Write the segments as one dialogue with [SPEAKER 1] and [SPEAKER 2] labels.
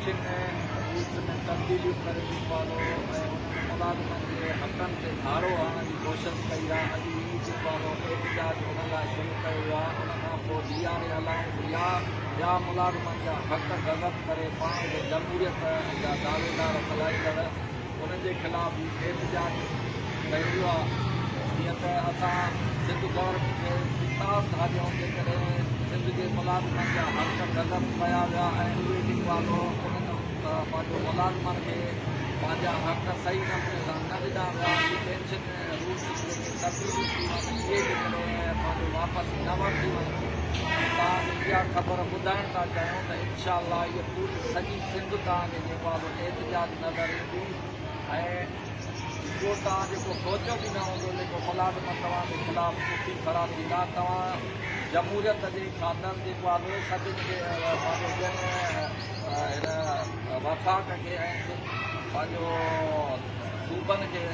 [SPEAKER 1] Pension rules में तब्दीलियूं करे वारो ऐं उन्हनि मुलाज़िमनि जे हक़नि ते धारो आणण जी कोशिशि कई आहे। अॼु ई जेको आहे एहतिजाज उन लाइ शुरू कयो वियो आहे। उन खां पोइ DRA अलाउंस या ॿिया मुलाज़िमनि जा हक़ गज़ब करे पाण खे जमहूरियत जा दावेदार फैलाईंदड़ उन्हनि जे ख़िलाफ़ एहतिजाज कयो वियो आहे। जीअं त असां सिंध गवर्नमेंट खे किताब था ॾियूं जेकॾहिं सिंध जे मुलाज़िमनि जा हक़ गज़ब कया विया ऐं उहे जेको आहे उन्हनि पंहिंजो मुलाज़िमनि खे पंहिंजा हक़ सही नमूने सां न ॾिना विया। पेंशन रूल्स जेके तब्दीली थी वञनि इहे जेकॾहिं पंहिंजो वापसि न वरिती वञनि तव्हांखे इहा ख़बर ॿुधाइण था चाहियूं त इनशाअल्लाह इहा पूरी सॼी सिंध तव्हांखे जेको आहे एहतिजाज नज़र ईंदी ऐं उहो तव्हां जेको सोचियो बि न हूंदो जेको मुलाज़िम तव्हांजे ख़िलाफ़ उथी खड़ा थींदा। तव्हां जमहूरियत जे ख़ातिर जेको आहे सभिनी खे पंहिंजो हिन वफ़ाक़ खे ऐं पंहिंजो सूबनि खे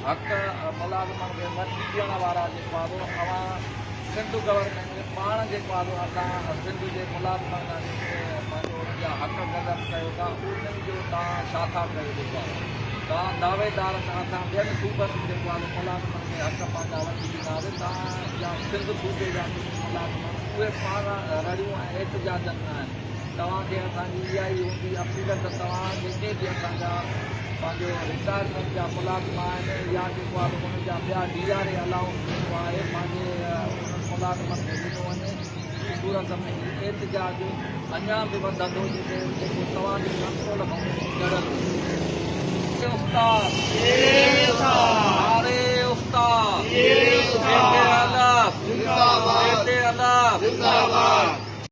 [SPEAKER 1] हक़ मुलाज़िमनि खे वठी ॾियण वारा जेको आहे तव्हां सिंध गवर्नमेंट खे पाण जेको आहे असां सिंध जे मुलाज़िमनि लाइ जेके पंहिंजो इहा हक़ गज़ब कयो था उन्हनि जो तव्हां छा था कयो जेको आहे तव्हां दावेदार असां ॿियनि सूबनि जेको आहे मुलाज़िमनि खे हक़ पंहिंजा वठी ॾींदासीं। तव्हां या सिंध सूबे जा जेके मुलाज़िम उहे पाण रड़ियूं ऐं एहतिजाजनि न आहिनि। तव्हांखे असांजी इहा ई हूंदी अपील त तव्हां जेके बि असांजा पंहिंजो रिटायरमेंट जा मुलाज़िम आहिनि या जेको आहे उन्हनि जा ॿिया DRA अलाउंस जेको आहे पंहिंजे उन्हनि मुलाज़िमनि खे ॾिनो वञे। ई सूरत में एहतिजाज अञा बि वधंदो जेको तव्हांजे कंट्रोल खां ॼड़ियल उस्ताद उस्ताद